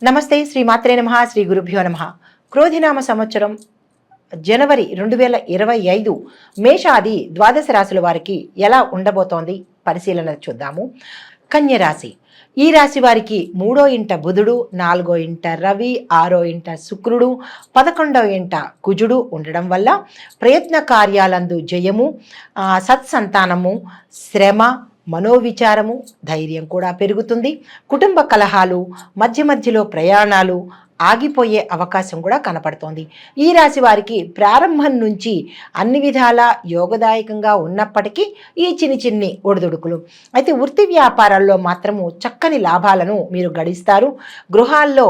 నమస్తే. శ్రీ మాత్రే నమః. శ్రీ గురుభ్యో నమః. క్రోధినామ సంవత్సరం జనవరి 2025 మేషాది ద్వాదశ రాశుల వారికి ఎలా ఉండబోతోంది పరిశీలన చూద్దాము. కన్య రాశి. ఈ రాశి వారికి 3వ ఇంట బుధుడు, 4వ ఇంట రవి, 6వ ఇంట శుక్రుడు, 11వ ఇంట కుజుడు ఉండడం వల్ల ప్రయత్న కార్యాలందు జయము, సత్సంతానము, శ్రమ, మనోవిచారము, ధైర్యం కూడా పెరుగుతుంది. కుటుంబ కలహాలు, మధ్య మధ్యలో ప్రయాణాలు ఆగిపోయే అవకాశం కూడా కనపడుతోంది. ఈ రాశి వారికి ప్రారంభం నుంచి అన్ని విధాలా యోగదాయకంగా ఉన్నప్పటికీ ఈ చిన్ని ఒడిదుడుకులు. అయితే వృత్తి వ్యాపారాల్లో మాత్రము చక్కని లాభాలను మీరు గడిస్తారు. గృహాల్లో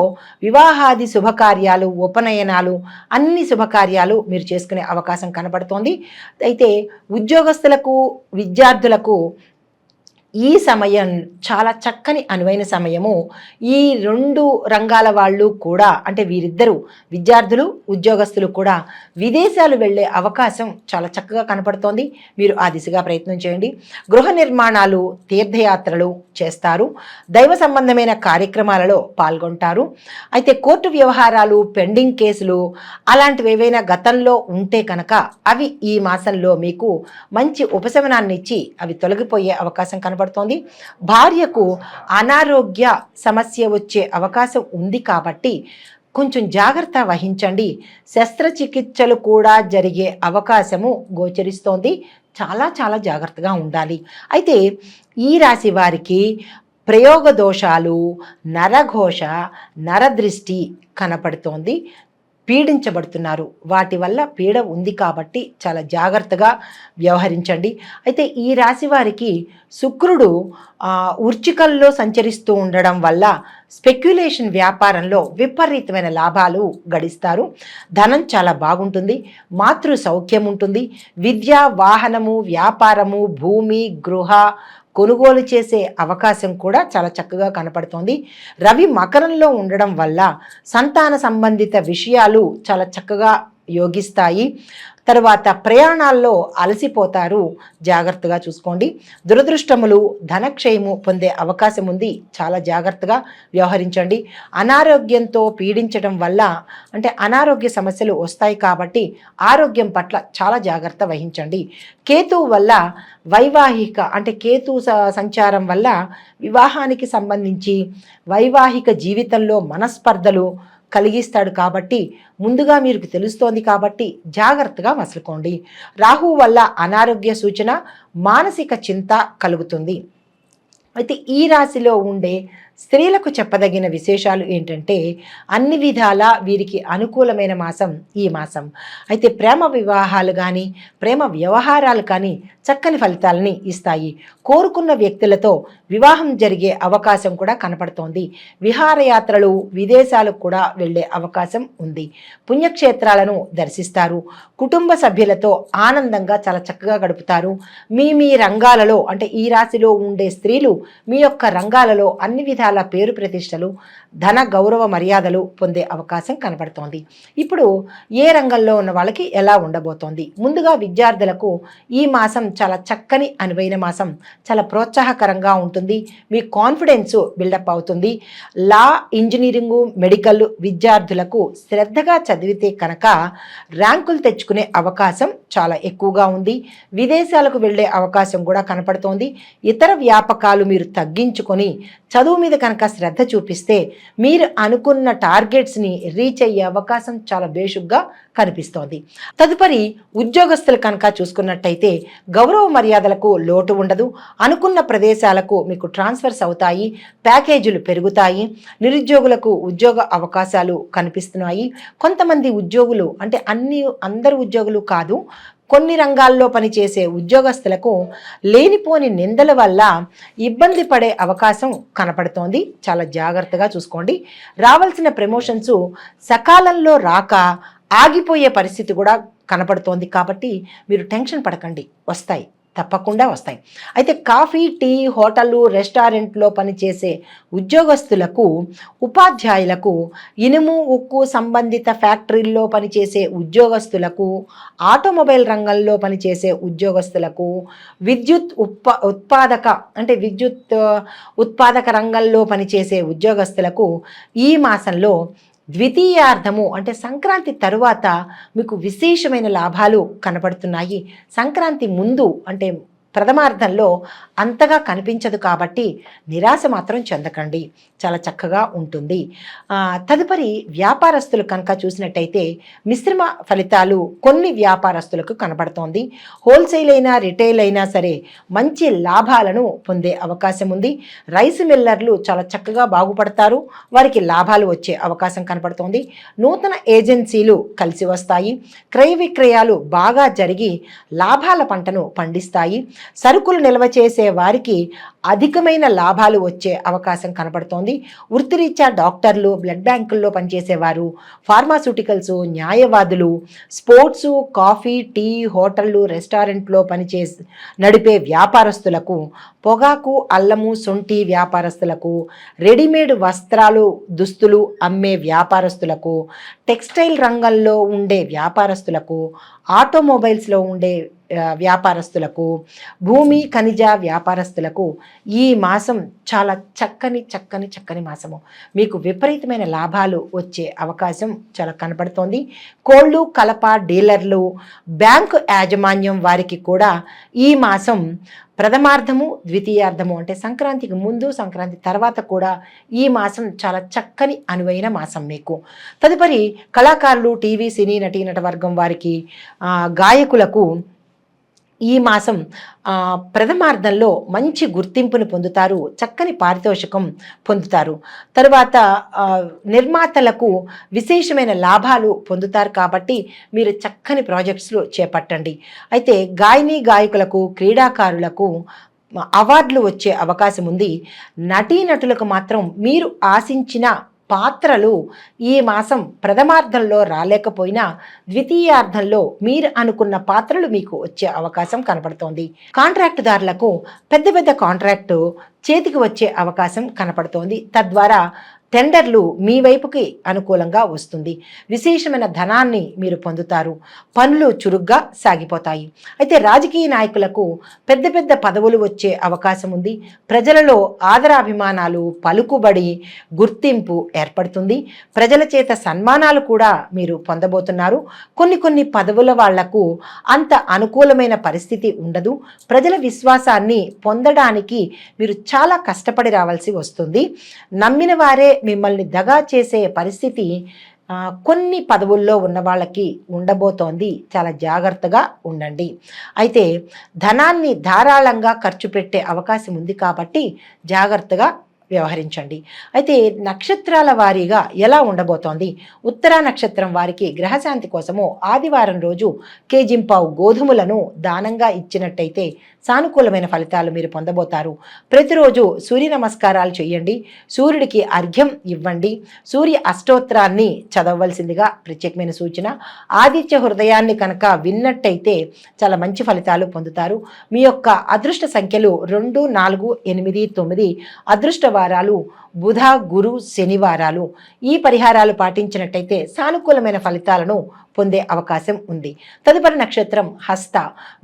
వివాహాది శుభకార్యాలు, ఉపనయనాలు, అన్ని శుభకార్యాలు మీరు చేసుకునే అవకాశం కనపడుతోంది. అయితే ఉద్యోగస్తులకు, విద్యార్థులకు ఈ సమయం చాలా చక్కని అనువైన సమయము. ఈ 2 రంగాల వాళ్ళు కూడా, అంటే వీరిద్దరూ విద్యార్థులు, ఉద్యోగస్తులు కూడా విదేశాలు వెళ్ళే అవకాశం చాలా చక్కగా కనపడుతోంది. మీరు ఆ దిశగా ప్రయత్నం చేయండి. గృహ నిర్మాణాలు, తీర్థయాత్రలు చేస్తారు. దైవ సంబంధమైన కార్యక్రమాలలో పాల్గొంటారు. అయితే కోర్టు వ్యవహారాలు, పెండింగ్ కేసులు అలాంటివి ఏవైనా గతంలో ఉంటే కనుక అవి ఈ మాసంలో మీకు మంచి ఉపశమనాన్ని ఇచ్చి అవి తొలగిపోయే అవకాశం కనపడుతుంది. భార్యకు అనారోగ్య సమస్య వచ్చే అవకాశం ఉంది కాబట్టి కొంచెం జాగ్రత్త వహించండి. శస్త్రచికిత్సలు కూడా జరిగే అవకాశము గోచరిస్తోంది. చాలా జాగ్రత్తగా ఉండాలి. అయితే ఈ రాశి వారికి ప్రయోగ దోషాలు, నరఘోష, నరదృష్టి కనపడుతోంది. పీడించబడుతున్నారు. వాటి వల్ల పీడ ఉంది కాబట్టి చాలా జాగ్రత్తగా వ్యవహరించండి. అయితే ఈ రాశి వారికి శుక్రుడు వృచ్చికల్లో సంచరిస్తూ ఉండడం వల్ల స్పెక్యులేషన్ వ్యాపారంలో విపరీతమైన లాభాలు గడిస్తారు. ధనం చాలా బాగుంటుంది. మాతృ సౌఖ్యం ఉంటుంది. విద్య, వాహనము, వ్యాపారము, భూమి, గృహ కొనుగోలు చేసే అవకాశం కూడా చాలా చక్కగా కనపడుతోంది. రవి మకరంలో ఉండడం వల్ల సంతాన సంబంధిత విషయాలు చాలా చక్కగా యోగిస్తాయి. తర్వాత ప్రయాణాల్లో అలసిపోతారు. జాగ్రత్తగా చూసుకోండి. దురదృష్టములు, ధనక్షయము పొందే అవకాశం ఉంది. చాలా జాగ్రత్తగా వ్యవహరించండి. అనారోగ్యంతో పీడించడం వల్ల, అంటే అనారోగ్య సమస్యలు వస్తాయి కాబట్టి ఆరోగ్యం పట్ల చాలా జాగ్రత్త వహించండి. కేతువు వల్ల వైవాహిక, అంటే కేతు సంచారం వల్ల వివాహానికి సంబంధించి వైవాహిక జీవితంలో మనస్పర్ధలు కలిగిస్తాడు కాబట్టి ముందుగా మీకు తెలుస్తోంది కాబట్టి జాగ్రత్తగా మసులుకోండి. రాహువు వల్ల అనారోగ్య సూచన, మానసిక చింత కలుగుతుంది. అయితే ఈ రాశిలో ఉండే స్త్రీలకు చెప్పదగిన విశేషాలు ఏంటంటే అన్ని విధాలా వీరికి అనుకూలమైన మాసం ఈ మాసం. అయితే ప్రేమ వివాహాలు కానీ, ప్రేమ వ్యవహారాలు కానీ చక్కని ఫలితాలని ఇస్తాయి. కోరుకున్న వ్యక్తులతో వివాహం జరిగే అవకాశం కూడా కనపడుతోంది. విహారయాత్రలు, విదేశాలకు కూడా వెళ్ళే అవకాశం ఉంది. పుణ్యక్షేత్రాలను దర్శిస్తారు. కుటుంబ సభ్యులతో ఆనందంగా చాలా చక్కగా గడుపుతారు. మీ రంగాలలో, అంటే ఈ రాశిలో ఉండే స్త్రీలు మీ యొక్క రంగాలలో అన్ని విధాల పేరు ప్రతిష్టలు, ధన గౌరవ మర్యాదలు పొందే అవకాశం కనబడుతోంది. ఇప్పుడు ఏ రంగంలో ఉన్న వాళ్ళకి ఎలా ఉండబోతోంది? ముందుగా విద్యార్థులకు ఈ మాసం చాలా చక్కని అనువైన మాసం. చాలా ప్రోత్సాహకరంగా ఉంటుంది. మీ కాన్ఫిడెన్స్ బిల్డప్ అవుతుంది. లా, ఇంజనీరింగు, మెడికల్ విద్యార్థులకు శ్రద్ధగా చదివితే కనుక ర్యాంకులు తెచ్చుకునే అవకాశం చాలా ఎక్కువగా ఉంది. విదేశాలకు వెళ్ళే అవకాశం కూడా కనపడుతోంది. ఇతర వ్యాపకాలు మీరు తగ్గించుకొని చదువు మీద కనుక శ్రద్ధ చూపిస్తే మీరు అనుకున్న టార్గెట్స్ని రీచ్ అయ్యే అవకాశం చాలా బేషుగ్గా కనిపిస్తోంది. తదుపరి ఉద్యోగస్తులు కనుక చూసుకున్నట్టయితే గౌరవ మర్యాదలకు లోటు ఉండదు. అనుకున్న ప్రదేశాలకు మీకు ట్రాన్స్ఫర్స్ అవుతాయి. ప్యాకేజీలు పెరుగుతాయి. నిరుద్యోగులకు ఉద్యోగ అవకాశాలు కనిపిస్తున్నాయి. కొంతమంది ఉద్యోగులు, అంటే అందరు ఉద్యోగులు కాదు, కొన్ని రంగాల్లో పనిచేసే ఉద్యోగస్తులకు లేనిపోని నిందల వల్ల ఇబ్బంది పడే అవకాశం కనపడుతోంది. చాలా జాగ్రత్తగా చూసుకోండి. రావాల్సిన ప్రమోషన్స్ సకాలంలో రాక ఆగిపోయే పరిస్థితి కూడా కనపడుతోంది కాబట్టి మీరు టెన్షన్ పడకండి, వస్తాయి. తప్పకుండా వస్తాయి. అయితే కాఫీ, టీ, హోటళ్ళు, రెస్టారెంట్లో పనిచేసే ఉద్యోగస్తులకు, ఉపాధ్యాయులకు, ఇనుము, ఉక్కు సంబంధిత ఫ్యాక్టరీల్లో పనిచేసే ఉద్యోగస్తులకు, ఆటోమొబైల్ రంగంలో పనిచేసే ఉద్యోగస్తులకు, విద్యుత్ ఉత్పాదక అంటే ఉత్పాదక రంగంలో పనిచేసే ఉద్యోగస్తులకు ఈ మాసంలో ద్వితీయార్థము అంటే సంక్రాంతి తరువాత మీకు విశేషమైన లాభాలు కనబడుతున్నాయి. సంక్రాంతి ముందు అంటే ప్రథమార్థంలో అంతగా కనిపించదు కాబట్టి నిరాశ మాత్రం చెందకండి, చాలా చక్కగా ఉంటుంది. తదుపరి వ్యాపారస్తులు కనుక చూసినట్టయితే మిశ్రమ ఫలితాలు కొన్ని వ్యాపారస్తులకు కనబడుతోంది. హోల్సేల్ అయినా రిటైల్ అయినా సరే మంచి లాభాలను పొందే అవకాశం ఉంది. రైస్ మిల్లర్లు చాలా చక్కగా బాగుపడతారు, వారికి లాభాలు వచ్చే అవకాశం కనబడుతోంది. నూతన ఏజెన్సీలు కలిసి వస్తాయి. క్రయ విక్రయాలు బాగా జరిగి లాభాల పంటను పండిస్తాయి. సరుకులు నిల్వ చేసే వారికి అధికమైన లాభాలు వచ్చే అవకాశం కనబడుతోంది. వృత్తిరీత్యా డాక్టర్లు, బ్లడ్ బ్యాంకుల్లో పనిచేసేవారు, ఫార్మాస్యూటికల్స్, న్యాయవాదులు, స్పోర్ట్సు, కాఫీ, టీ, హోటళ్ళు, రెస్టారెంట్లో నడిపే వ్యాపారస్తులకు, పొగాకు, అల్లము, శొంఠి వ్యాపారస్తులకు, రెడీమేడ్ వస్త్రాలు, దుస్తులు అమ్మే వ్యాపారస్తులకు, టెక్స్టైల్ రంగంలో ఉండే వ్యాపారస్తులకు, ఆటోమొబైల్స్లో ఉండే వ్యాపారస్తులకు, భూమి ఖనిజ వ్యాపారస్తులకు ఈ మాసం చాలా చక్కని మాసము. మీకు విపరీతమైన లాభాలు వచ్చే అవకాశం చాలా కనబడుతోంది. కోళ్ళు, కలప డీలర్లు, బ్యాంకు యాజమాన్యం వారికి కూడా ఈ మాసం ప్రథమార్థము, ద్వితీయార్థము అంటే సంక్రాంతికి ముందు, సంక్రాంతి తర్వాత కూడా ఈ మాసం చాలా చక్కని అనువైన మాసం మీకు. తదుపరి కళాకారులు, టీవీ, సినీ నటీ నటవర్గం వారికి, గాయకులకు ఈ మాసం ప్రథమార్థంలో మంచి గుర్తింపును పొందుతారు, చక్కని పారితోషికం పొందుతారు. తరువాత నిర్మాతలకు విశేషమైన లాభాలు పొందుతారు కాబట్టి మీరు చక్కని ప్రాజెక్ట్స్లో చేపట్టండి. అయితే గాయకులకు, క్రీడాకారులకు అవార్డులు వచ్చే అవకాశం ఉంది. నటీనటులకు మాత్రం మీరు ఆశించిన పాత్రలు ఈ మాసం ప్రథమార్థంలో రాలేకపోయినా ద్వితీయార్థంలో మీరు అనుకున్న పాత్రలు మీకు వచ్చే అవకాశం కనపడుతోంది. కాంట్రాక్టుదారులకు పెద్ద కాంట్రాక్టు చేతికి వచ్చే అవకాశం కనపడుతోంది. తద్వారా టెండర్లు మీ వైపుకి అనుకూలంగా వస్తుంది. విశేషమైన ధనాన్ని మీరు పొందుతారు. పనులు చురుగ్గా సాగిపోతాయి. అయితే రాజకీయ నాయకులకు పెద్ద పదవులు వచ్చే అవకాశం ఉంది. ప్రజలలో ఆదరాభిమానాలు, పలుకుబడి, గుర్తింపు ఏర్పడుతుంది. ప్రజల చేత సన్మానాలు కూడా మీరు పొందబోతున్నారు. కొన్ని పదవుల వాళ్లకు అంత అనుకూలమైన పరిస్థితి ఉండదు. ప్రజల విశ్వాసాన్ని పొందడానికి మీరు చాలా కష్టపడి రావాల్సి వస్తుంది. నమ్మిన వారే మిమ్మల్ని దగా చేసే పరిస్థితి కొన్ని పదవుల్లో ఉన్న వాళ్ళకి ఉండబోతోంది. చాలా జాగ్రత్తగా ఉండండి. అయితే ధనాన్ని ధారాళంగా ఖర్చు పెట్టే అవకాశం ఉంది కాబట్టి జాగ్రత్తగా వ్యవహరించండి. అయితే నక్షత్రాల వారీగా ఎలా ఉండబోతోంది? ఉత్తరా నక్షత్రం వారికి గ్రహశాంతి కోసము ఆదివారం రోజు కేజింపావు గోధుమలను దానంగా ఇచ్చినట్టయితే సానుకూలమైన ఫలితాలు మీరు పొందబోతారు. ప్రతిరోజు సూర్య నమస్కారాలు చేయండి, సూర్యుడికి అర్ఘ్యం ఇవ్వండి, సూర్య అష్టోత్తరాన్ని చదవవలసిందిగా ప్రత్యేకమైన సూచన. ఆదిత్య హృదయాన్ని కనుక విన్నట్టయితే చాలా మంచి ఫలితాలు పొందుతారు. మీ యొక్క అదృష్ట సంఖ్యలు 2, 4, 8, 9. అదృష్ట వారాలు బుధ, గురు, శనివారాలు. ఈ పరిహారాలు పాటించినట్టయితే సానుకూలమైన ఫలితాలను పొందే అవకాశం ఉంది. తదుపరి నక్షత్రం హస్త.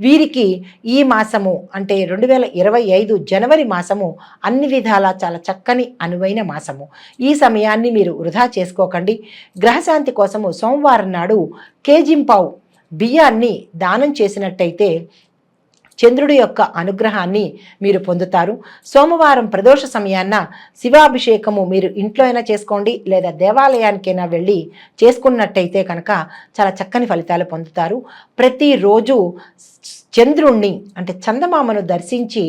వీరికి ఈ మాసము అంటే 2025 జనవరి మాసము అన్ని విధాలా చాలా చక్కని అనువైన మాసము. ఈ సమయాన్ని మీరు వృధా చేసుకోకండి. గ్రహశాంతి కోసము సోమవారం నాడు కేజింపావు బియ్యాన్ని దానం చేసినట్టయితే చంద్రుడి యొక్క అనుగ్రహాన్ని మీరు పొందుతారు. సోమవారం ప్రదోష సమయాన్న శివాభిషేకము మీరు ఇంట్లో అయినా చేసుకోండి, లేదా దేవాలయానికైనా వెళ్ళి చేసుకున్నట్టయితే కనుక చాలా చక్కని ఫలితాలు పొందుతారు. ప్రతిరోజు చంద్రుణ్ణి అంటే చందమామను దర్శించి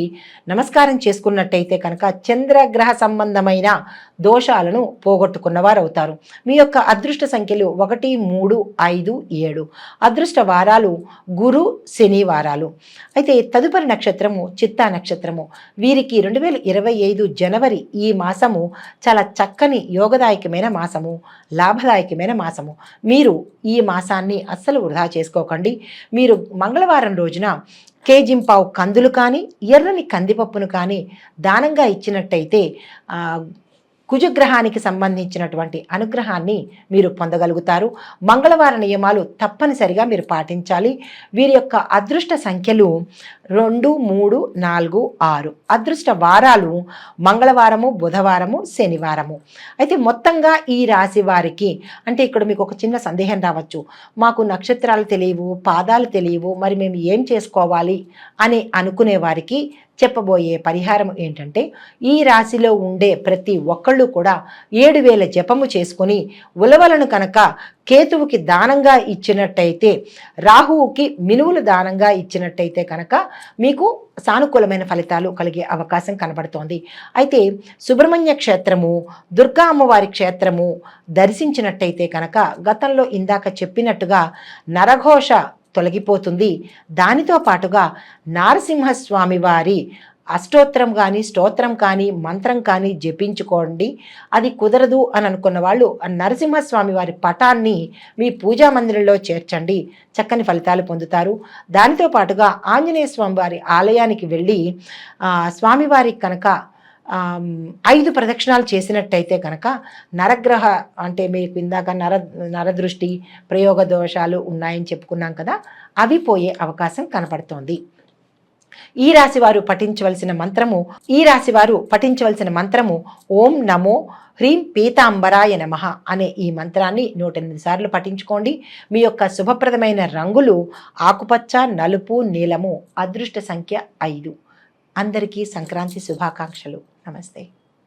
నమస్కారం చేసుకున్నట్టయితే కనుక చంద్రగ్రహ సంబంధమైన దోషాలను పోగొట్టుకున్నవారు అవుతారు. మీ యొక్క అదృష్ట సంఖ్యలు 1, 3, 5, 7. అదృష్ట వారాలు గురు, శని వారాలు. అయితే తదుపరి నక్షత్రము చిత్తా నక్షత్రము. వీరికి 2025 జనవరి ఈ మాసము చాలా చక్కని యోగదాయకమైన మాసము, లాభదాయకమైన మాసము. మీరు ఈ మాసాన్ని అస్సలు వృధా చేసుకోకండి. మీరు మంగళవారం రోజున కేజింపావు కందులు కానీ ఎర్రని కందిపప్పును కానీ దానంగా ఇచ్చినట్టయితే కుజగ్రహానికి సంబంధించినటువంటి అనుగ్రహాన్ని మీరు పొందగలుగుతారు. మంగళవార నియమాలు తప్పనిసరిగా మీరు పాటించాలి. వీరి యొక్క అదృష్ట సంఖ్యలు 2, 3, 4, 6. అదృష్ట వారాలు మంగళవారము, బుధవారము, శనివారము. అయితే మొత్తంగా ఈ రాశి వారికి అంటే ఇక్కడ మీకు ఒక చిన్న సందేహం రావచ్చు, మాకు నక్షత్రాలు తెలియవు, పాదాలు తెలియవు, మరి మేము ఏం చేసుకోవాలి అని అనుకునే వారికి చెప్పబోయే పరిహారం ఏంటంటే, ఈ రాశిలో ఉండే ప్రతి ఒక్కళ్ళు కూడా 7000 జపము చేసుకొని ఉలవలను కనుక కేతువుకి దానంగా ఇచ్చినట్టయితే, రాహువుకి మినువులు దానంగా ఇచ్చినట్టయితే కనుక మీకు సానుకూలమైన ఫలితాలు కలిగే అవకాశం కనబడుతోంది. అయితే సుబ్రహ్మణ్య క్షేత్రము, దుర్గా అమ్మవారి క్షేత్రము దర్శించినట్టయితే కనుక గతంలో ఇందాక చెప్పినట్టుగా నరఘోష తొలగిపోతుంది. దానితో పాటుగా నారసింహస్వామి వారి అష్టోత్తరం కానీ, స్తోత్రం కానీ, మంత్రం కానీ జపించుకోండి. అది కుదరదు అని అనుకున్న వాళ్ళు నరసింహస్వామి వారి పటాన్ని మీ పూజా మందిరంలో చేర్చండి, చక్కని ఫలితాలు పొందుతారు. దానితో పాటుగా ఆంజనేయ స్వామి వారి ఆలయానికి వెళ్ళి స్వామివారికి కనుక 5 ప్రదక్షిణాలు చేసినట్టయితే కనుక నరగ్రహ అంటే మీకు ఇందాక నరదృష్టి, ప్రయోగ దోషాలు ఉన్నాయని చెప్పుకున్నాం కదా, అవి పోయే అవకాశం కనపడుతోంది. ఈ రాశివారు పఠించవలసిన మంత్రము ఓం నమో హ్రీం పీతాంబరాయ నమః అనే ఈ మంత్రాన్ని 108 సార్లు పఠించుకోండి. మీ యొక్క శుభప్రదమైన రంగులు ఆకుపచ్చ, నలుపు, నీలము. అదృష్ట సంఖ్య 5. అందరికీ సంక్రాంతి శుభాకాంక్షలు. నమస్తే.